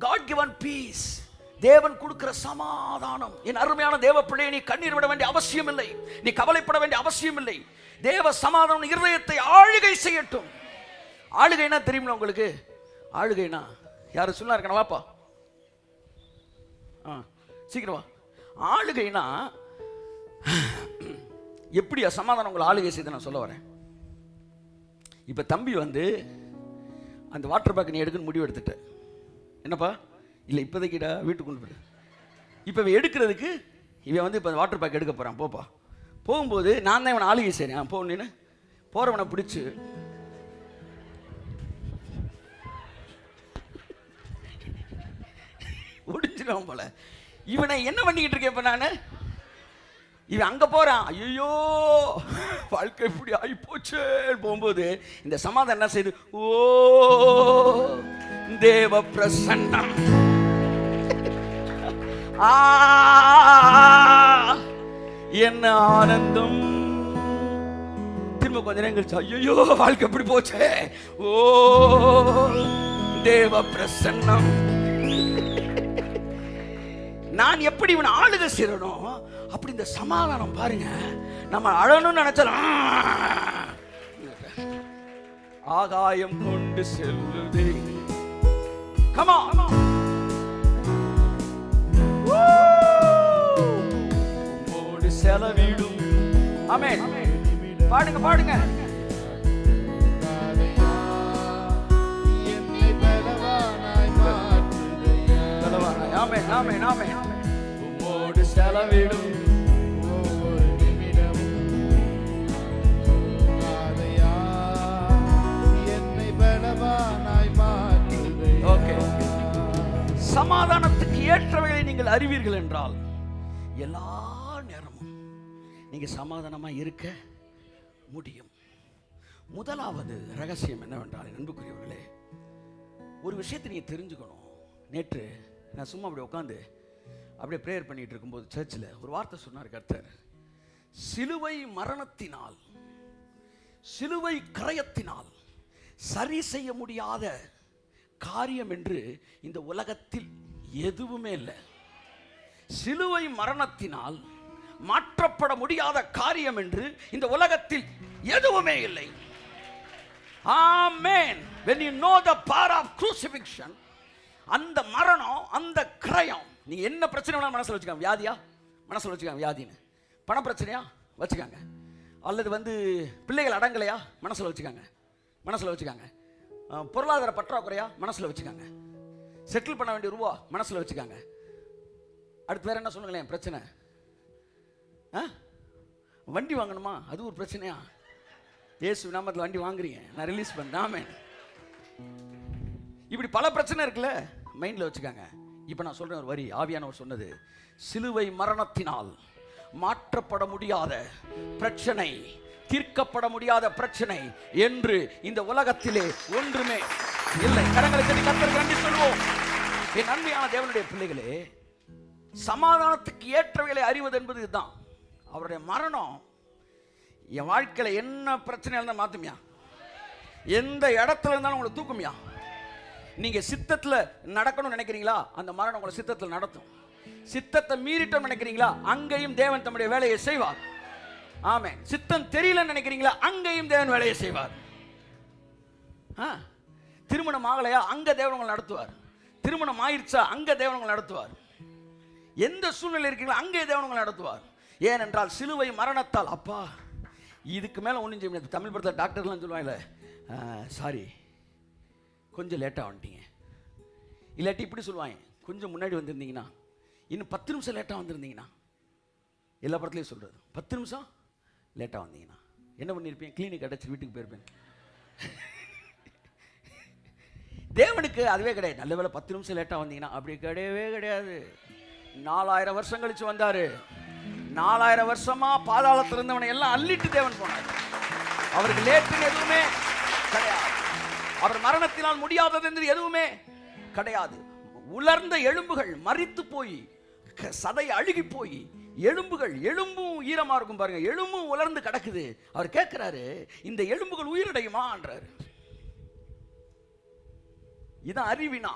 God given peace. தேவன் கொடுக்கிற சமாதானம். என் அருமையான தேவ பிள்ளையை, நீ கண்ணீர் விட வேண்டிய அவசியம் இல்லை, நீ கவலைப்பட வேண்டிய அவசியம் இல்லை. தேவ சமாதானம் இருதயத்தை ஆளுகை செய்யட்டும். ஆளுகைனா தெரியுமா உங்களுக்கு? ஆளுகைனா யாரு சொன்னா இருக்கணும்? வாப்பா, சீக்கிரம் வா. ஆளுகைனா எப்படியா சமாதானம் உங்களை ஆளுகை செய்து நான் சொல்ல வரேன். இப்ப தம்பி வந்து அந்த வாட்டர் பேக் நீ எடுக்கணும்னு முடிவு எடுத்துட்ட. என்னப்பா? இல்லை இப்போதைக்கிடா வீட்டுக்கு கொண்டு போய். இப்போ இவன் எடுக்கிறதுக்கு இவன் வந்து இப்போ வாட்டர் பேக் எடுக்க போகிறான். போப்பா. போகும்போது நான் தான் இவனை ஆளுகை செய்கிறேன். போகணுன்னு போகிறவனை பிடிச்சி ஒடிஞ்சிடுவான் போல. இவனை என்ன பண்ணிக்கிட்டு இருக்கேன் இப்போ நான்? இவன் அங்கே போகிறான். ஐயோ வாழ்க்கை இப்படி ஆகி போச்சு. போகும்போது இந்த சமாதானம் என்ன செய்யுது? ஓ தேவ பிரசன்னம், என்ன ஆனந்தம். திரும்ப கொஞ்ச நேரம் கழிச்சு ஐயோ வாழ்க்கை எப்படி போச்சே. ஓ தேவ பிரசன்னம். நான் எப்படி இவன் ஆளுகை செய்யணும் அப்படி இந்த சமாதானம் பாருங்க. நம்ம அழணும்னு நினைச்சாலும் ஆகாயம் கொண்டு செல்லுதே. Come on, come on. உம்மோடு செலவிடும். ஆமென். பாடுங்க பாடுங்க. என்னை பலவானாய் மாற்றுதையா. பலவானாய். ஆமென் ஆமென் ஆமென். உம்மோடு செலவிடும் ஒவ்வொரு நிமிடமும் ஆதையா என்னை பலவானாய் மாற்றுதையா. ஓகே. சமாதானத்துக்கு ஏற்றவைகளை நீங்கள் அறிவீர்கள் என்றால் எல்லா நேரமும் நீங்க சமாதானமா இருக்க முடியும். முதலாவது ரகசியம் என்னவென்றால், அன்புக்குரியவர்களே, ஒரு விஷயத்தை நீங்க தெரிஞ்சுக்கணும். நேற்று நான் சும்மா அப்படி உட்காந்து அப்படியே பிரேயர் பண்ணிட்டு இருக்கும்போது சர்ச்சில் ஒரு வார்த்தை சொன்னார் கர்த்தர். சிலுவை மரணத்தினால், சிலுவை கிரயத்தினால் சரி செய்ய முடியாத காரியம் என்று இந்த உலகத்தில் எதுவுமே இல்லை. சிலுவை மரணத்தினால் மாற்றப்பட முடியாத காரியம் என்று இந்த உலகத்தில் எதுவுமே இல்லை. ஆமென். when you know the power of crucifixion, அந்த மரணம், அந்த கிரயம், நீ என்ன பிரச்சனை வேணாலும் மனசுல வச்சுக்காங்க. வியாதியா மனசுல வச்சுக்காங்க, வியாதின்னு. பண பிரச்சனையா வச்சுக்காங்க. அல்லது வந்து பிள்ளைகள் அடங்கலையா மனசுல வச்சுக்காங்க, மனசுல வச்சுக்காங்க. பொருளாதார பற்றாக்குறையா மனசுல வச்சுக்காங்க. செட்டில் பண்ண வேண்டிய ரூபா மனசுல வச்சுக்காங்க. அடுத்து வேற என்ன சொல்லுங்களேன் பிரச்சனை? வண்டி வாங்கணுமா, அது ஒரு பிரச்சனையா? இயேசு நாமத்தில் வண்டி வாங்குறீங்க, நான் ரிலீஸ் பண்ணாமே. இப்படி பல பிரச்சனை இருக்குல்ல, மைண்ட்ல வச்சுக்காங்க. இப்ப நான் சொல்றேன் ஒரு வரி, ஆவியானவர் சொன்னது, சிலுவை மரணத்தினால் மாற்றப்பட முடியாத பிரச்சனை, தீர்க்கப்பட முடியாத பிரச்சனை என்று இந்த உலகத்திலே ஒன்றுமே இல்லை. கரங்களை தட்டி கர்த்தருக்கு நன்றி சொல்வோம். என் நன்மையான தேவனுடைய பிள்ளைகளே, சமாதானத்துக்கு ஏற்றவைகளை அறிவது என்பது இதுதான். அவருடைய மரணம் என் வாழ்க்கையில என்ன பிரச்சனை இருந்தாலும் மாத்துமியா, எந்த இடத்துல இருந்தாலும் உங்களை தூக்குமியா. நீங்க சித்தத்துல நடக்கணும்னு நினைக்கிறீங்களா, அந்த மரணம் உங்களை சித்தத்தில் நடத்தும். சித்தத்தை மீறிட்டோம் நினைக்கிறீங்களா, அங்கேயும் தேவன் தம்முடைய வேலையை செய்வார். ஆமென். சித்தம் தெரியலன்னு நினைக்கிறீங்களா, அங்கேயும் தேவன் வேலையை செய்வார். திருமணம் ஆகலையா, அங்க தேவன் உங்களை நடத்துவார். திருமணம் ஆயிடுச்சா, அங்க தேவன் உங்களை நடத்துவார். எந்த சூழ்நிலை இருக்கீங்களோ அங்கே தேவன் உங்களை நடத்துவார். ஏனென்றால் சிலுவை மரணத்தால், அப்பா இதுக்கு மேல ஒன்றும் செய்ய முடியாது. தமிழ் படத்தில் டாக்டர்லாம் சொல்லுவாங்கல்ல, சாரி கொஞ்சம் லேட்டாக வந்துட்டீங்க. இல்லாட்டி இப்படி சொல்லுவாங்க, கொஞ்சம் முன்னாடி வந்திருந்தீங்கன்னா, இன்னும் 10 நிமிஷம் லேட்டாக வந்திருந்தீங்கன்னா. எல்லா படத்துலையும் சொல்றது 10 நிமிஷம் லேட்டாக வந்தீங்கன்னா என்ன பண்ணியிருப்பேன்? கிளினிக் அடைச்சி வீட்டுக்கு போயிருப்பேன். தேவனுக்கு அதுவே கிடையாது. நல்ல வேலை 10 நிமிஷம் லேட்டாக வந்தீங்கன்னா, அப்படி கிடையவே கிடையாது. 4000 வருஷம் கழிச்சு வந்தாரு. 4000 வருஷமா பாதாளத்தில் இருந்தவனை எல்லாம் அள்ளிட்டு தேவன் போனார். அவருக்கு லேட்டுன்னு எதுவுமே கிடையாது. அவர் மரணத்தினால் முடியாதது என்று எதுவுமே கிடையாது. உலர்ந்த எலும்புகள் மரித்து போய், சதை அழுகி போய், எலும்பும் ஈரமா இருக்கும் பாருங்க, எலும்பும் உலர்ந்து கிடக்குது. அவர் கேட்கிறாரு, இந்த எலும்புகள் உயிரடையுமான்றாரு. இதான் அறிவினா.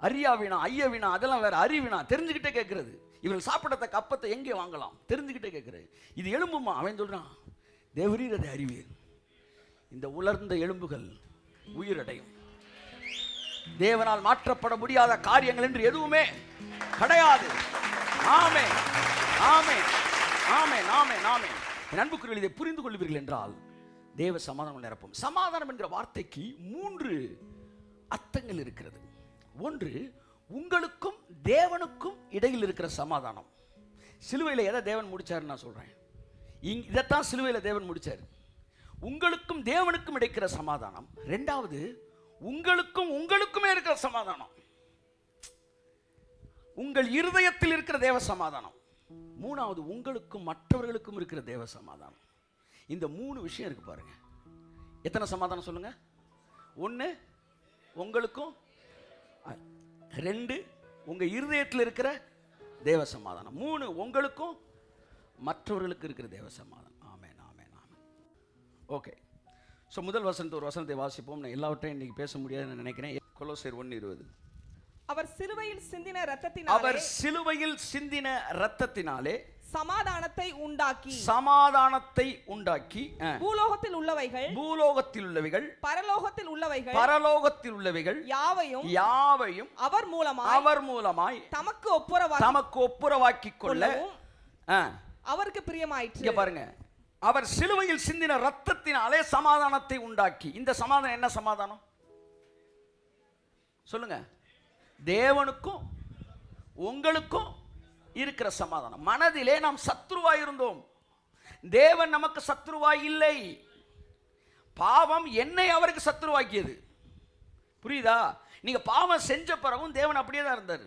அறியாவினா ஐயவினா அதெல்லாம் வேற, அறிவினா தெரிஞ்சுக்கிட்டே கேட்கறது. இவர்கள் சாப்பிடத்த கப்பத்தை எங்கே வாங்கலாம் தெரிஞ்சுக்கிட்டே கேட்கறது. இது எலும்புமா? அவன் சொல்றான் தேவரீர் அதை அறிவீர். இந்த உலர்ந்த எலும்புகள் உயிரடையும். தேவனால் மாற்றப்பட முடியாத காரியங்கள் என்று எதுவுமே கிடையாது. ஆமே ஆமே ஆமே ஆமே ஆமே. என் அன்புக்குரியவர்களே, இதை புரிந்து கொள்வீர்கள் என்றால் தேவ சமாதானம் நிரப்பும். சமாதானம் என்கிற வார்த்தைக்கு 3 அர்த்தங்கள் இருக்கிறது. ஒன்று, உங்களுக்கும் தேவனுக்கும் இடையில் இருக்கிற சமாதானம். சிலுவையில் எதை தேவன் முடிச்சாருன்னு நான் சொல்றேன். இதைத்தான் சிலுவையில் தேவன் முடிச்சார். உங்களுக்கும் தேவனுக்கும் இடைக்கிற சமாதானம். ரெண்டாவது, உங்களுக்குமே இருக்கிற சமாதானம், உங்கள் இருதயத்தில் இருக்கிற தேவ சமாதானம். மூணாவது, உங்களுக்கும் மற்றவர்களுக்கும் இருக்கிற தேவ சமாதானம். இந்த 3 விஷயம் இருக்கு பாருங்க. எத்தனை சமாதானம் சொல்லுங்க? 1 உங்களுக்கும், 2 உங்க இருதயத்தில் இருக்கிற தேவ சமாதானம், 3 உங்களுக்கும் மற்றவர்களுக்கு இருக்கிற தேவ சமாதானம். ஆமென் ஆமென் ஆமென். ஓகே, ஸோ முதல் ஒரு வசனத்தை வாசிப்போம். நான் எல்லாவற்றையும் இன்னைக்கு பேச முடியாதுன்னு நினைக்கிறேன். கொலோசியர் 1:20. அவர் சிலுவையில் சிந்தின இரத்தத்தினாலே சமாதானத்தை உண்டாக்கி பூலோகத்தில் உள்ளவைகள் பரலோகத்தில் உள்ளவைகள் யாவையும் அவர் மூலமாய் தமக்கு ஒப்புரவாக்கிக் கொள்ள அவருக்கு பிரியமாயிற்று. இங்க பாருங்க, அவர் சிலுவையில் சிந்தின இரத்தத்தினாலே சமாதானத்தை உண்டாக்கி. இந்த சமாதானம் என்ன சமாதானம் சொல்லுங்க? தேவனுக்கும் உங்களுக்கும் இருக்கிற சமாதானம். மனதிலே நாம் சத்ருவாய் இருந்தோம், தேவன் நமக்கு சத்ருவாய் இல்லை. பாவம் என்னை அவருக்கு சத்ருவாக்கியது. புரியுதா? நீங்க பாவம் செஞ்ச பிறகும் தேவன் அப்படியே தான் இருந்தார்.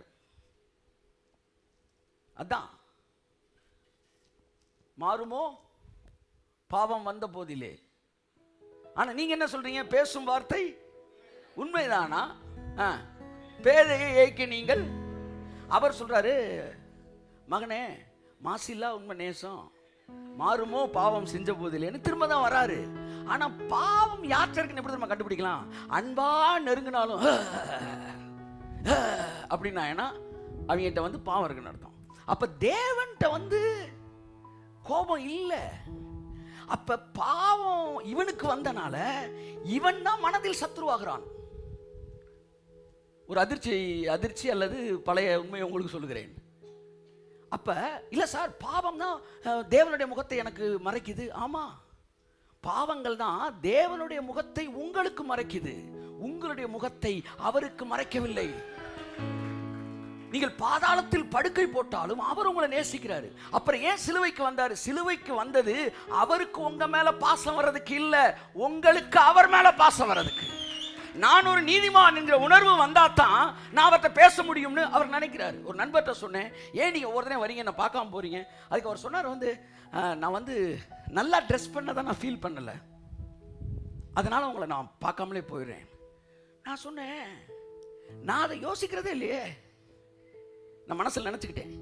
அதான் மாறுமோ பாவம் வந்த போதிலே. ஆனா நீங்க என்ன சொல்றீங்க? பேசும் வார்த்தை உண்மைதானா? பேதையை ஏய்க்க நீங்கள். அவர் சொல்றாரு, மகனே மாசில்லா உண்மை நேசம், மாறுமோ பாவம் செஞ்ச போதிலேன்னு திரும்ப தான் வராரு. ஆனா பாவம் யார்கிட்ட இருக்குன்னு எப்படி நம்ம கண்டுபிடிக்கலாம்? அன்பா நெருங்கினாலும் அப்படின்னா ஏன்னா அவங்ககிட்ட வந்து பாவம் இருக்குன்னு அர்த்தம். அப்ப தேவன்கிட்ட கோபம் இல்லை. அப்ப பாவம் இவனுக்கு வந்தனால இவன் தான் மனதில் சத்ருவாகிறான். ஒரு அதிர்ச்சி அல்லது பழைய உண்மையை உங்களுக்கு சொல்லுகிறேன். அப்ப இல்ல சார், பாவம் தான் தேவனுடைய முகத்தை எனக்கு மறைக்குது. ஆமா, பாவங்கள் தான் தேவனுடைய முகத்தை உங்களுக்கு மறைக்குது, உங்களுடைய முகத்தை அவருக்கு மறைக்கவில்லை. நீங்கள் பாதாளத்தில் படுக்கை போட்டாலும் அவர் உங்களை நேசிக்கிறாரு. அப்புறம் ஏன் சிலுவைக்கு வந்தாரு? சிலுவைக்கு வந்தது அவருக்கு உங்க மேல பாசம் வர்றதுக்கு இல்ல, உங்களுக்கு அவர் மேல பாசம் வர்றதுக்கு. நான் ஒரு நீதிமான் என்கிற உணர்வு வந்தா தான் நான் அவர்கிட்ட பேச முடியும்னு அவர் நினைக்கிறாரு. ஒரு நண்பர்கிட்ட சொன்னேன், ஏன் நீங்க ஒருத்தனே வரீங்க, என்ன பார்க்காம போறீங்க? அதுக்கு அவர் சொன்னார், நான் நல்லா ட்ரெஸ் பண்ணதான் நான் ஃபீல் பண்ணல, அதனால உங்களை நான் பார்க்காமலே போயிடுறேன். நான் சொன்னேன், நான் அதை யோசிக்கிறதே இல்லையே, நான் மனசில் நினச்சிக்கிட்டேன்.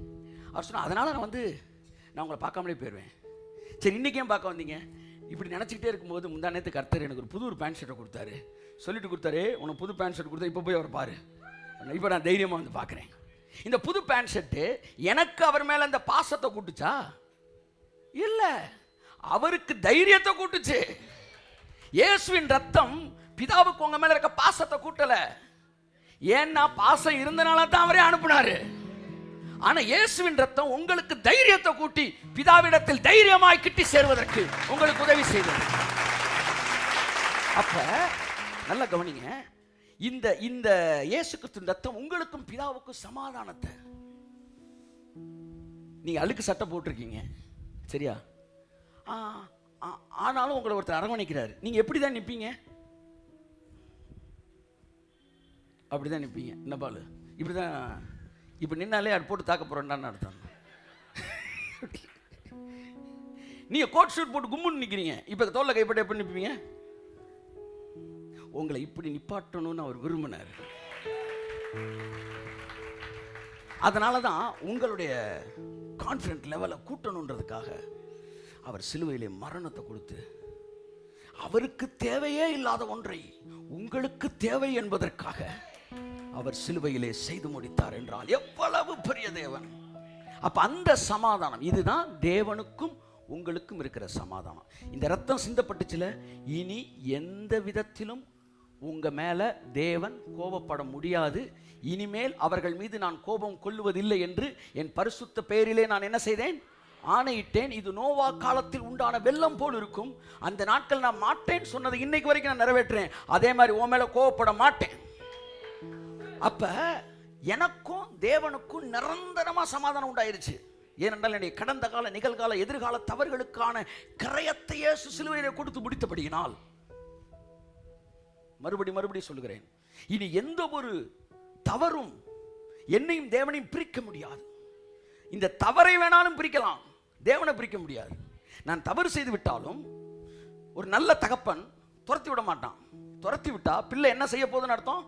அவர் சொன்னால் அதனால் நான் உங்களை பார்க்காமலே போயிடுவேன். சரி, இன்றைக்கி ஏன் பார்க்க வந்தீங்க? இப்படி நினச்சிக்கிட்டே இருக்கும்போது முந்தா நேற்று கர்த்தர் எனக்கு ஒரு புது பேண்ட் ஷர்ட்டை கொடுத்தாரு. சொல்லிட்டு கொடுத்தாரு, உனக்கு புது பேண்ட் ஷர்ட் கொடுத்தா இப்போ போய் அவர் பாரு. இப்போ நான் தைரியமாக பார்க்குறேன். இந்த புது பேண்ட் ஷர்ட்டு எனக்கு அவர் மேலே அந்த பாசத்தை கூட்டுச்சா? இல்லை, அவருக்கு தைரியத்தை கூட்டுச்சு. இயேசுவின் ரத்தம் பிதாவுக்கு உங்க மேல இருக்க பாசத்தை கூட்டல. ஏன்னா பாசம் இருந்தனால தான் அவரே அனுப்புனாரு. ஆனா இயேசுவின் ரத்தம் உங்களுக்கு தைரியத்தை கூட்டி பிதாவிடத்தில் தைரியமாய் கிட்டி சேர்வதற்கு உங்களுக்கு உதவி செய்தது. அப்ப நல்லா கவனிங்க, இந்த இயேசு கிறிஸ்துவின் ரத்தம் உங்களுக்கும் பிதாவுக்கும் சமாதானத்தை. நீங்க அழுக்கு சட்டை போட்டிருக்கீங்க, சரியா? ஆனாலும் உங்களை ஒருத்தர் அரவணைக்கிறாரு. நீங்க எப்படிதான் நிற்பீங்க? அப்படிதான் நிற்பீங்க. என்ன பாலு, இப்படிதான். இப்ப நின்னாலே அது போட்டு தாக்க போறேன்னு அர்த்தம். நீங்க கோட் ஷூட் போட்டு கும்முன்னு நிக்கிறீங்க, இப்ப தோல்ல கைப்பட்ட எப்படி நிற்பீங்க? உங்களை இப்படி நிப்பாட்டணும்னு அவர் விரும்பினார். அதனாலதான் உங்களுடைய கான்ஃபிடன்ட் லெவலை கூட்டணுன்றதுக்காக அவர் சிலுவையிலே மரணத்தை கொடுத்து அவருக்கு தேவையே இல்லாத ஒன்றை உங்களுக்கு தேவை என்பதற்காக அவர் சிலுவையிலே செய்து முடித்தார் என்றால் எவ்வளவு பெரிய தேவன்! அப்ப அந்த சமாதானம், இதுதான் தேவனுக்கும் உங்களுக்கும் இருக்கிற சமாதானம். இந்த ரத்தம் சிந்தப்பட்டுச்சுல, இனி எந்த விதத்திலும் உங்க மேல தேவன் கோபப்பட முடியாது. இனிமேல் அவர்கள் மீது நான் கோபம் கொள்ளுவதில்லை என்று என் பரிசுத்த பெயரிலே நான் என்ன செய்தேன்? ஆணையிட்டேன். இது நோவா காலத்தில் உண்டான வெள்ளம் போல் இருக்கும். அந்த நாட்கள் நான் மாட்டேன் சொன்னதை இன்னைக்கு வரைக்கும் நான் நிறைவேற்றேன். அதே மாதிரி உன் மேல கோபப்பட மாட்டேன். அப்ப எனக்கும் தேவனுக்கும் நிரந்தரமா சமாதானம் உண்டாயிருச்சு. ஏனென்றால் என்னுடைய கடந்த கால, நிகழ்கால, எதிர்கால தவறுகளுக்கான கிரயத்தை இயேசு சிலுவையிலே கொடுத்து முடித்தபடியினால், மறுபடி சொல்லுகிறேன், இனி எந்த ஒரு தவறும் என்னையும் தேவனையும் பிரிக்க முடியாது. இந்த தவறை வேணாலும் பிரிக்கலாம், தேவனை பிரிக்க முடியாது. நான் தவறு செய்து விட்டாலும் ஒரு நல்ல தகப்பன் துரத்தி விட மாட்டான். துரத்தி விட்டா பிள்ளை என்ன செய்ய போகுதுன்னு அர்த்தம்?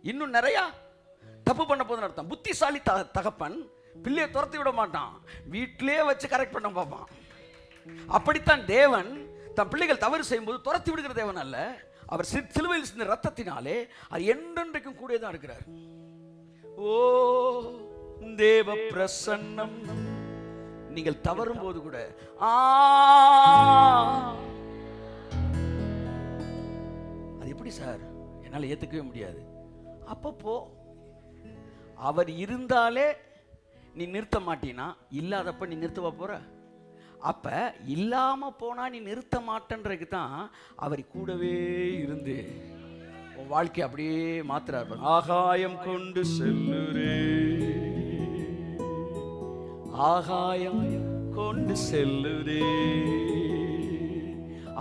இன்னும் நிறைய தப்பு பண்ண போகுதுன்னு அர்த்தம். புத்திசாலி தகப்பன் பிள்ளையை துரத்தி விட மாட்டான், வீட்டிலே வச்சு கரெக்ட் பண்ண பார்ப்பான். அப்படித்தான் தேவன் தன் பிள்ளைகள் தவறு செய்யும்போது துரத்தி விடுகிற தேவன் அல்ல. அவர் சிலுவையில் சிந்த ரத்தத்தினாலே அது என்றென்றைக்கும் கூட தான் இருக்கிறார். ஓ தேவ பிரசன்னம்! நீங்கள் தவறும் போது கூட அது எப்படி சார், என்னால் ஏத்துக்கவே முடியாது. அப்பப்போ அவர் இருந்தாலே நீ நிறுத்த மாட்டீனா, இல்லாதப்ப நீ நிறுத்தவா போற? அப்ப இல்லாம போனா நீ நிறுத்த மாட்டேன்றதுக்கு தான் அவர் கூடவே இருந்து உன் வாழ்க்கை அப்படியே மாத்துறாரு. ஆகாயம் கொண்டு செல்லுரே, ஆகாயம் கொண்டு செல்லுரே.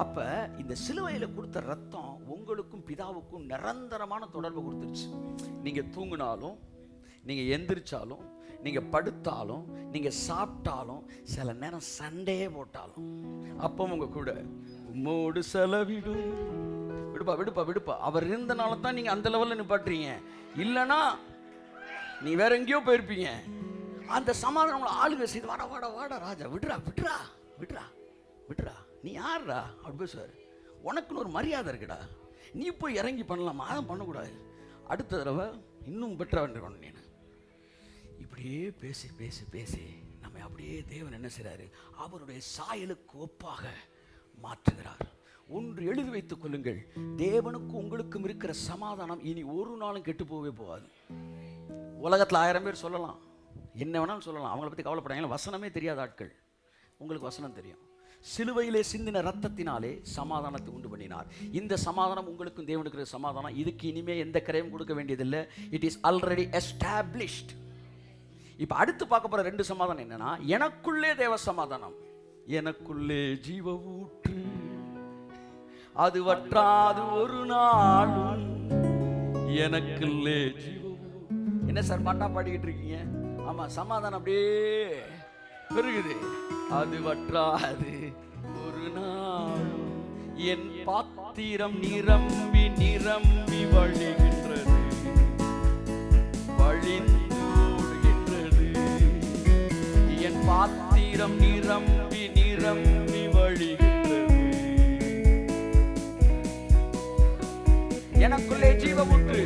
அப்ப இந்த சிலுவையில கொடுத்த ரத்தம் உங்களுக்கும் பிதாவுக்கும் நிரந்தரமான தொடர்பு கொடுத்துருச்சு. நீங்க தூங்கினாலும், நீங்க எந்திரிச்சாலும், நீங்க படுத்தாலும், நீங்க சாப்பிட்டாலும், சில நேரம் சண்டையே போட்டாலும், அப்போ உங்க கூட உம்மோடு செலவிடும். விடுப்பா விடுப்பா விடுப்பா. அவர் இருந்தனால தான் நீங்க அந்த லெவல்ல நிப்பாட்டுறீங்க. இல்லைன்னா நீ வேற எங்கேயோ போயிருப்பீங்க. அந்த சமாதானம் உங்களை ஆளுகை செய்து, வாடா வாடா வாடா ராஜா, விடுறா விடுறா விடுறா விடுறா, நீ யாருடா அப்படி பேசுவார். உனக்குன்னு ஒரு மரியாதை இருக்குடா, நீ போய் இறங்கி பண்ணலாமா? அதை பண்ணக்கூடாது, அடுத்த தடவை இன்னும் பெட்டராக இருக்கணும். நீ இப்படியே பேசி பேசி பேசி நம்ம அப்படியே தேவன் என்ன செய்கிறாரு? அவருடைய சாயலுக்கு ஒப்பாக மாற்றுகிறார். ஒன்று எழுதி வைத்துக் கொள்ளுங்கள், தேவனுக்கும் உங்களுக்கும் இருக்கிற சமாதானம் இனி ஒரு நாளும் கெட்டு போகவே போகாது. உலகத்தில் 1000 பேர் சொல்லலாம், என்ன வேணாலும் சொல்லலாம், அவங்கள பற்றி கவலைப்படாங்க. வசனமே தெரியாத ஆட்கள், உங்களுக்கு வசனம் தெரியும். சிலுவையிலே சிந்தின ரத்தத்தினாலே சமாதானத்தை உண்டு பண்ணினார். இந்த சமாதானம் உங்களுக்கும் தேவனுக்கு இருக்கிற சமாதானம். இதுக்கு இனிமே எந்த கரையும் கொடுக்க வேண்டியதில்லை. It is already established. இப்ப அடுத்து பார்க்க போற 2 சமாதானம் என்னன்னா, எனக்குள்ளே தேவ சமாதானம். எனக்குள்ளே ஜீவ ஊற்று, அது வற்றாது ஒரு நாளும். எனக்குள்ளே ஜீவ ஊற்று. என்ன சார் பாட்டா பாடிக்கிட்டு இருக்கீங்க? ஆமா, சமாதானம் அப்படியே பெருகுது. அது வற்றாது ஒரு நாளும். என் பாத்திரம் நிரம்பி நிரம்பி வழிகின்றது, வழிந்து ஓடுகின்றது. என் பாத்திரம் நிரம்பி நிரம்பி வழிகின்றது. எனக்குள்ளே ஜீவ ஊற்று,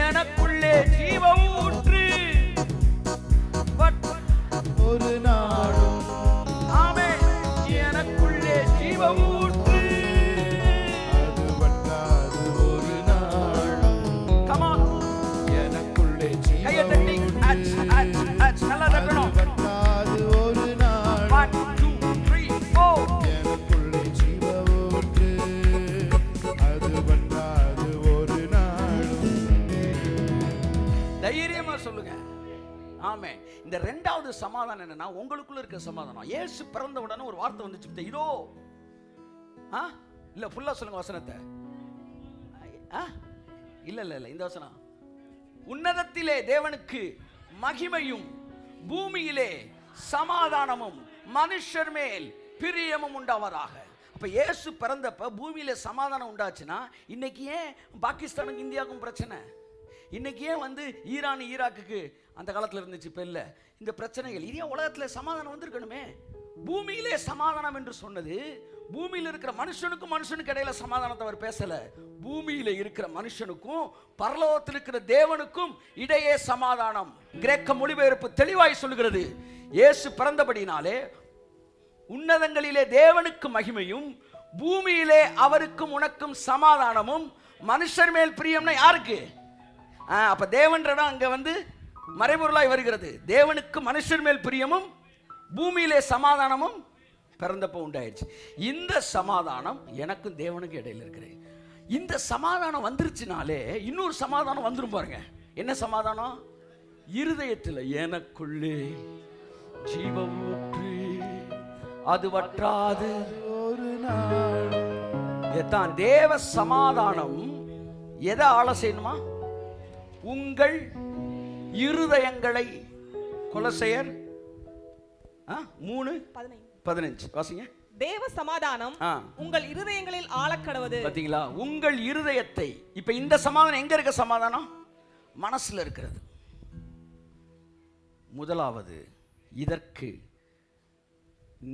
எனக்குள்ளே ஜீவ ஊற்று, ஒரு நாளும். ஆமென். எனக்குள்ளே ஜீவ ஊற்று, அது வற்றாது ஒரு நாளும். Come on. எனக்குள்ளே ஜீவ ஊற்று, நல்லா தட்டணும். வற்றாது ஒரு நாளும். 1 2 3 4. எனக்குள்ளே ஜீவ ஊற்று, அது வற்றாது ஒரு நாளும். தைரியமா சொல்லுங்க. ஆமே. இந்த 2வது சமாதானம் என்னன்னா, உங்களுக்குள்ள இருக்க சமாதானம். இயேசு பிறந்த உடனே ஒரு வார்த்தை வந்துச்சு, இதோ. இல்ல ஃபுல்லா சொல்லுங்க வசனத்தை. இல்ல இல்ல இல்ல, இந்த வசனம். உன்னதத்திலே தேவனுக்கு மகிமையும், பூமியிலே சமாதானமும், மனுஷர் மேல் பிரியமும் உண்டாவதாக. அப்ப இயேசு பிறந்தப்ப பூமியில சமாதானம் உண்டாச்சுன்னா, இன்னைக்கு ஏன் பாகிஸ்தானுக்கும் இந்தியாவுக்கும் பிரச்சனை? இன்னைக்கு ஏன் ஈரான் ஈராக்குக்கு அந்த காலத்தில் இருந்துச்சு, இப்போ இல்லை. இந்த பிரச்சனைகள் இனியா உலகத்தில் சமாதானம் வந்திருக்கணுமே. பூமியிலே சமாதானம் என்று சொன்னது பூமியில் இருக்கிற மனுஷனுக்கும் மனுஷனுக்கு இடையில சமாதானத்தை அவர் பேசல. பூமியில இருக்கிற மனுஷனுக்கும் பரலோகத்தில் இருக்கிற தேவனுக்கும் இடையே சமாதானம். கிரேக்க மொழிபெயர்ப்பு தெளிவாய் சொல்லுகிறது, இயேசு பிறந்தபடினாலே உன்னதங்களிலே தேவனுக்கு மகிமையும் பூமியிலே அவருக்கும் உனக்கும் சமாதானமும் மனுஷர் மேல் பிரியம்னா யாருக்கு? அப்ப தேவன்றடா அங்க வந்து மறைபொருளாய் வருகிறது. தேவனுக்கு மனுஷர் மேல் பிரியமும் பூமியிலே சமாதானமும் பிறந்தப்போ உண்டாயிடுச்சு. இந்த சமாதானம் எனக்கும் தேவனுக்கும் இடையில இருக்கிறது. இந்த சமாதானம் வந்துருச்சுனாலே இன்னொரு சமாதானம் வந்துரும் பாருங்க. என்ன சமாதானம்? இருதயத்தில் எனக்குள்ளே ஜீவ ஊற்று அது வற்றாது ஒரு நாள். இதுதான் தேவ சமாதானம். எதை ஆள செய்யணுமா? உங்கள் இருதயங்களை. கொலோசையர் 3:15 வாசிங்க. தேவ சமாதானம் உங்கள் இருதயங்களில் ஆளக்கடவது. பாத்தீங்களா? உங்கள் இருதயத்தை. இப்ப இந்த சமாதானம் எங்க இருக்க? சமாதானம் மனசுல இருக்கிறது. முதலாவது இதற்கு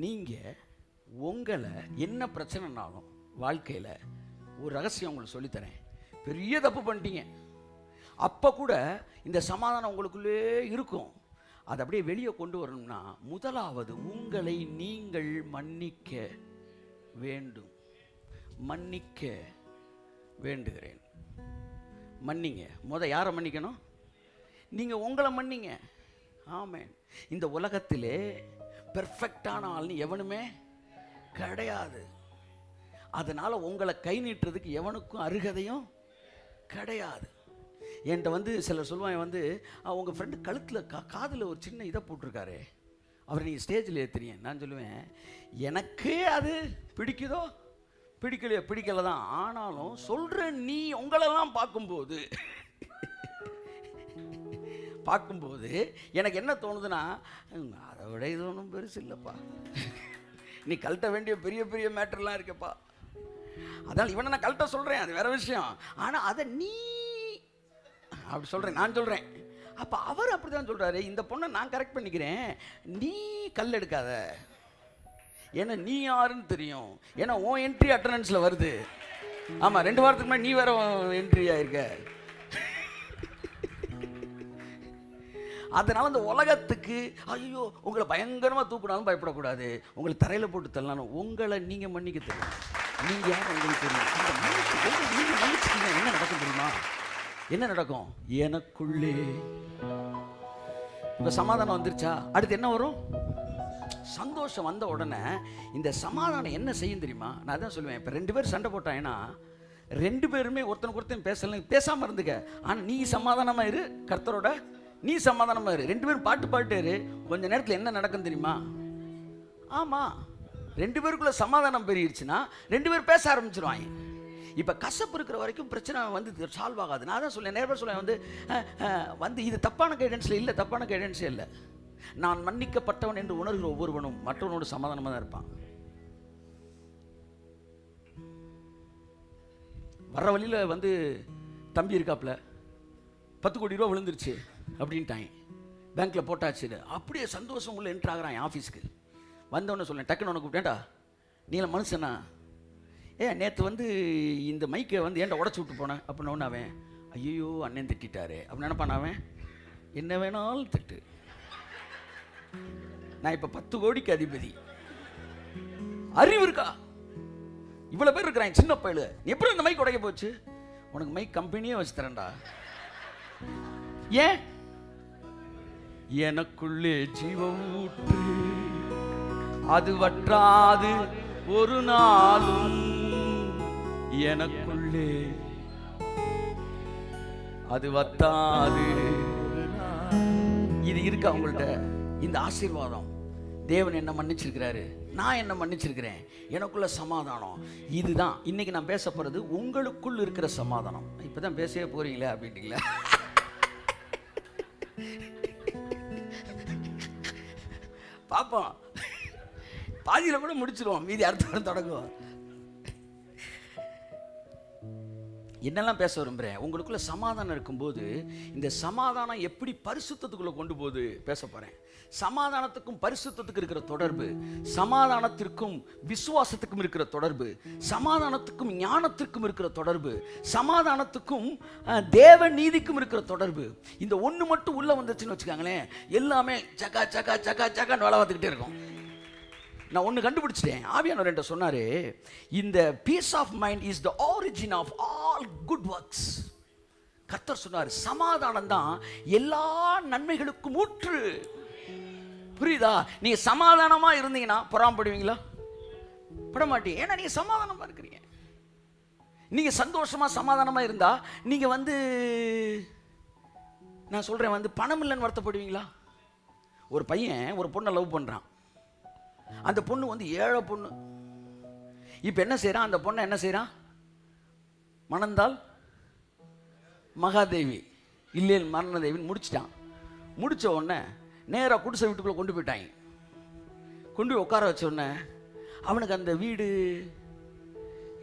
நீங்க உங்களை என்ன பிரச்சனைனாலும் வாழ்க்கையில ஒரு ரகசியம் உங்களுக்கு சொல்லித்தரேன். பெரிய தப்பு பண்ணிட்டீங்க, அப்ப கூட இந்த சமாதானம் உங்களுக்குள்ளே இருக்கும். அதை அப்படியே வெளியே கொண்டு வரணும்னா முதலாவது உங்களை நீங்கள் மன்னிக்க வேண்டும். மன்னிக்க வேண்டுகிறேன். மன்னிங்க. யாரை மன்னிக்கணும்? நீங்க உங்களை மன்னிங்க. ஆமென். இந்த உலகத்திலே பெர்ஃபெக்டான ஆள்னு எவனுமே கிடையாது. அதனால உங்களை கை நீட்டுறதுக்கு எவனுக்கும் அருகதையும் கிடையாது. என்கிட்ட வந்து சிலர் சொல்லுவாங்க, வந்து அவங்க ஃப்ரெண்டு கழுத்தில் காதில் ஒரு சின்ன இதை போட்டிருக்காரு, அவர் நீங்கள் ஸ்டேஜில் ஏற்றுறீங்க. நான் சொல்லுவேன், எனக்கு அது பிடிக்குதோ பிடிக்கலையோ பிடிக்கல தான், ஆனாலும் சொல்கிற நீ உங்களெல்லாம் பார்க்கும்போது எனக்கு என்ன தோணுதுன்னா, அதை விட இது ஒன்றும் பெருசு இல்லைப்பா, நீ கழட்ட வேண்டிய பெரிய பெரிய மேட்டர்லாம் இருக்கப்பா, அதனால் இவனை நான் கழட்ட சொல்கிறேன், அது வேற விஷயம். ஆனால் அதை நீ அப்படி சொல்கிறேன், நான் சொல்கிறேன். அப்போ அவர் அப்படி தான் சொல்கிறாரு, இந்த பொண்ணை நான் கரெக்ட் பண்ணிக்கிறேன், நீ கல் எடுக்காத, ஏன்னா நீ யாருன்னு தெரியும், ஏன்னா உன் என்ட்ரி அட்டண்டன்ஸில் வருது. ஆமாம், 2 வாரத்துக்கு முன்னாடி நீ வேற என்ட்ரி ஆயிருக்க. அதனால இந்த உலகத்துக்கு ஐயோ உங்களை பயங்கரமாக தூக்கினாலும் பயப்படக்கூடாது, உங்களை தரையில் போட்டு தள்ளணும், உங்களை நீங்கள் மன்னிக்க தெரியும். நீங்கள் யார் உங்களுக்கு தெரியும். நீங்கள் மன்னிச்சிட்டீங்க, என்ன நடக்கும் தெரியுமா? என்ன நடக்கும்? எனக்குள்ளே இப்போ சமாதானம் வந்துருச்சா, அடுத்து என்ன வரும்? சந்தோஷம் வந்த உடனே இந்த சமாதானம் என்ன செய்யும் தெரியுமா? நான் தான் சொல்லுவேன், இப்போ 2 பேர் சண்டை போட்டாங்கன்னா 2 பேருமே ஒருத்தனுக்கு ஒருத்தன் பேசாமல் இருந்துக்க, ஆனால் நீ சமாதானமாக இரு, கர்த்தரோட நீ சமாதானமாக இரு. 2 பேரும் பாட்டு இரு, கொஞ்ச நேரத்தில் என்ன நடக்கும் தெரியுமா? ஆமாம், 2 பேருக்குள்ள சமாதானம் பெருகிடுச்சுன்னா 2 பேர் பேச ஆரம்பிச்சிருவாங்க. இப்போ கசப்பு இருக்கிற வரைக்கும் பிரச்சனை வந்து சால்வ் ஆகாது. நான் தான் சொல்லேன், நேரம் சொல்லுவேன், வந்து இது தப்பான கைடன்ஸில் இல்லை, தப்பான கைடன்ஸே இல்லை. நான் மன்னிக்கப்பட்டவன் என்று உணர்கிற ஒவ்வொருவனும் மற்றவனோடு சமாதானமாக தான் இருப்பான். வர்ற வழியில் வந்து தம்பி இருக்காப்புல 10 கோடி ரூபா விழுந்துருச்சு அப்படின்ட்டாங்க, பேங்க்கில் போட்டாச்சுன்னு அப்படியே சந்தோஷம் உள்ள என்ட்ரு ஆகிறான் என் ஆஃபீஸ்க்கு. வந்தவொடனே சொல்லேன், டக்குன்னு உனக்கு கூப்பிட்டேன்டா, நீல மனுஷனா, நேற்று வந்து இந்த மைக்கை வந்து ஏன்டா உடச்சி விட்டு போனேன் அப்படின்னு ஒன்று. அவன் ஐயோ அண்ணன் திட்டாரு அப்படின்னு நினைப்பான். அவன் என்ன வேணாலும் திட்டு, நான் இப்போ 10 கோடிக்கு அதிபதி, அறிவு இருக்கா? இவ்வளோ பேர் இருக்கிறான் சின்ன பையலு, எப்படி இந்த மைக் உடைக்க போச்சு? உனக்கு மைக் கம்பெனியே வச்சு தரேன்டா. ஏன்? எனக்குள்ளே ஜீவ ஊற்று அது வற்றாது ஒரு நாளும், எனக்குள்ளே அது வத்தாது. இது இருக்கா உங்கள்கிட்ட? இந்த ஆசீர்வாதம், தேவன் என்ன மன்னிச்சிருக்கிறாரு, நான் என்ன மன்னிச்சிருக்கிறேன், எனக்குள்ள சமாதானம். இதுதான் இன்னைக்கு நான் பேச போறது, உங்களுக்குள் இருக்கிற சமாதானம். இப்பதான் பேசவே போறீங்களே அப்படின்ட்டீங்களா? பார்ப்போம், பாதியில் கூட முடிச்சிருவோம், மீதி அடுத்த வாரம் தொடங்குவோம். என்னெல்லாம் பேச விரும்புகிறேன், உங்களுக்குள்ள சமாதானம் இருக்கும்போது இந்த சமாதானம் எப்படி பரிசுத்தத்துக்குள்ளே கொண்டு போகுது பேச போகிறேன். சமாதானத்துக்கும் பரிசுத்தத்துக்கு இருக்கிற தொடர்பு, சமாதானத்திற்கும் விசுவாசத்துக்கும் இருக்கிற தொடர்பு, சமாதானத்துக்கும் ஞானத்திற்கும் இருக்கிற தொடர்பு, சமாதானத்துக்கும் தேவ நீதிக்கும் இருக்கிற தொடர்பு. இந்த ஒன்று மட்டும் உள்ளே வந்துச்சுன்னு வச்சுக்காங்களேன், எல்லாமே ஜகா ஜகா ஜகா ஜகான்னு வேலை பார்த்துக்கிட்டே இருக்கும். நான் ஒன்று கண்டுபிடிச்சிட்டேன். ஆவியானவர் என்கிட்ட சொன்னார், இந்த peace of mind is the origin of all good works. கர்த்தர் சொன்னார், சமாதானம் தான் எல்லா நன்மைகளுக்கும் ஊற்று. புரியுதா? நீங்க சமாதானமா இருந்தீங்கன்னா பொறாமப்படுவீங்களா? பட மாட்டீங்க. ஏன்னா நீங்க சமாதானமா இருக்கிறீங்க. நீங்க சந்தோஷமா சமாதானமா இருந்தா நீங்க நான் சொல்றேன் பணம் இல்லைன்னு வருத்தப்படுவீங்களா? ஒரு பையன் ஒரு பொண்ணை லவ் பண்றான். அந்த பொண்ணு ஏழை பொண்ணு. இப்ப என்ன செய்யறான்? அந்த பொண்ணை என்ன செய்யறான்? மணந்தால் மகாதேவி இல்லையே மரணதேவின்னு முடிச்சிட்டான். முடிச்ச உடனே நேராக குடிசை வீட்டுக்குள்ள கொண்டு போயிட்டாங்க. கொண்டு போய் உட்கார வச்ச உடனே அவனுக்கு அந்த வீடு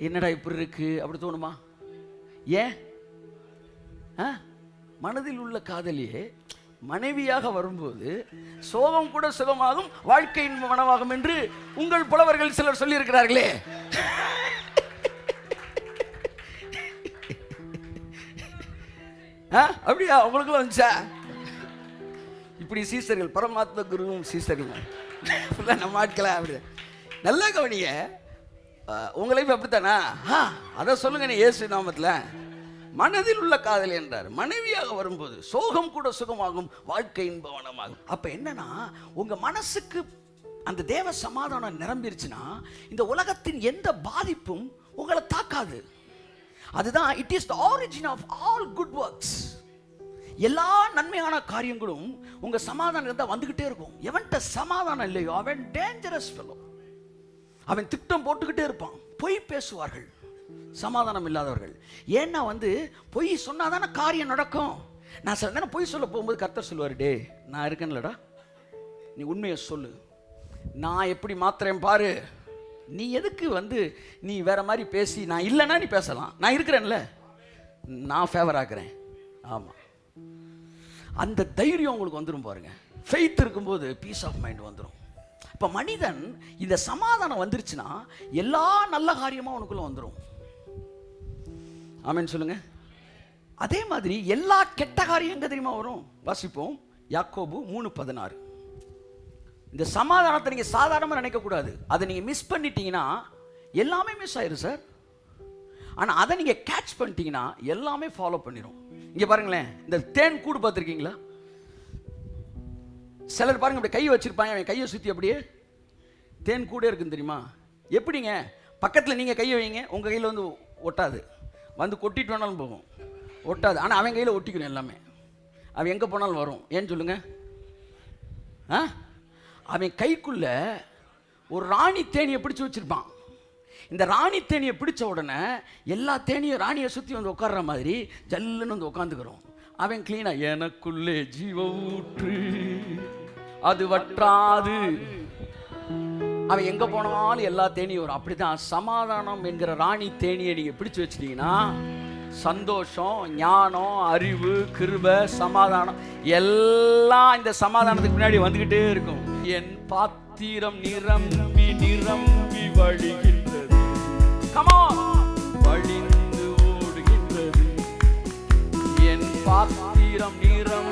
என்னடா இப்படி இருக்கு அப்படி தோணுமா? ஏன்? மனதில் உள்ள காதலியே மனைவியாக வரும்போது சோகம் கூட சுகமாகும், வாழ்க்கையின் மனமாகும் என்று உங்கள் புலவர்கள் சிலர் சொல்லி இருக்கிறார்களே. அப்படியா? உங்களுக்கு வந்துச்சா? இப்படி சீசர்கள், பரமாத்ம குருவும் சீசர்கள் நம்ம ஆட்களா? அப்படி நல்லா கவனிங்க. உங்க லைஃப் அப்படித்தானா? அதை சொல்லுங்க. நீ இயேசு நாமத்தில் மனதில் உள்ள காதல் என்றார். மனைவியாக வரும்போது சோகம் கூட சுகமாகும், வாழ்க்கை இன்பவனமாகும். அப்ப என்னன்னா, உங்க மனசுக்கு அந்த தேவ சமாதானம் நிரம்பிருச்சுன்னா இந்த உலகத்தின் எந்த பாதிப்பும் உங்களை தாக்காது. அதுதான் it is the origin of all good works. எல்லா நன்மையான காரியங்களும் உங்க சமாதானம் இருந்தா வந்துகிட்டே இருக்கும். எவன்கிட்ட சமாதானம் இல்லையோ அவன் டேஞ்சரஸ் ஃபெலோ. அவன் திட்டம் போட்டுக்கிட்டே இருப்பான். பொய் பேசுவார்கள் சமாதானம் இல்லாதவர்கள். ஏன்னா பொய் சொன்னாதானே காரியம் நடக்கும். நான் சில நேரம் பொய் சொல்ல போகும்போது கர்த்தர் சொல்லுவார், டே நான் இருக்கேன்லடா, நீ உண்மையை சொல்லு, நான் எப்படி மாத்துறேன் பாரு. நீ எதுக்கு நீ வேற மாதிரி பேசி, நான் இல்லைன்னா நீ பேசலாம், நான் இருக்கிறேன்ல, நான் ஃபேவர் ஆக்குறேன். ஆமாம், அந்த தைரியம் உங்களுக்கு வந்துடும் பாருங்க. ஃபெய்த் இருக்கும்போது பீஸ் ஆஃப் மைண்ட் வந்துடும். இப்போ மனிதன் இந்த சமாதானம் வந்துருச்சுன்னா எல்லா நல்ல காரியமும் அவனுக்குள்ள வந்துடும். ஆமென் சொல்லுங்க. அதே மாதிரி எல்லா கெட்ட காரியம் எங்க தெரியுமா வரும்? வாசிப்போம், யாக்கோபு 3:16. இந்த சமாதானத்தை நீங்க சாதாரணமாக நினைக்க கூடாது. அதை நீங்க மிஸ் பண்ணிட்டீங்கன்னா எல்லாமே மிஸ் ஆயிரும் சார். ஆனா அதை நீங்க கேட்ச் பண்ணிட்டீங்கன்னா எல்லாமே ஃபாலோ பண்ணிடும். இங்க பாருங்களேன், இந்த தேன் கூடு பார்த்துருக்கீங்களா? சிலர் பாருங்க அப்படி கையை வச்சிருப்பாங்க, அவன் கையை சுற்றி அப்படியே தேன் கூட இருக்குன்னு தெரியுமா? எப்படிங்க? பக்கத்தில் நீங்கள் கையை வைங்க, உங்கள் கையில் ஒட்டாது, கொட்டிட்டு வேணாலும் போகும், ஒட்டாது. ஆனால் அவன் கையில் ஒட்டிக்கணும் எல்லாமே. அவன் எங்கே போனாலும் வரும். ஏன்னு சொல்லுங்க? அவன் கைக்குள்ள ஒரு ராணி தேனியை பிடிச்சி வச்சிருப்பான். இந்த ராணி தேனியை பிடிச்ச உடனே எல்லா தேனியும் ராணியை சுற்றி உட்கார்ற மாதிரி ஜல்லுன்னு உட்காந்துக்கிறோம். அவன் கிளீனா, எனக்குள்ளே ஜீவ ஊற்று அது வற்றாது. அவன் எங்க போனாலும் எல்லா தேனியும் வரும். அப்படிதான் சமாதானம் என்கிற ராணி தேனியை நீங்க பிடிச்சு வச்சிட்டீங்கன்னா சந்தோஷம், ஞானம், அறிவு, கிருபை, சமாதானம் எல்லாம் இந்த சமாதானத்துக்கு பின்னாடி வந்துகிட்டே இருக்கும். என் பாத்திரம் நிரம்பி நிரம்பி வழிகின்றது, வழிந்து ஓடுகின்றது. என் பாத்திரம் நிரம்பி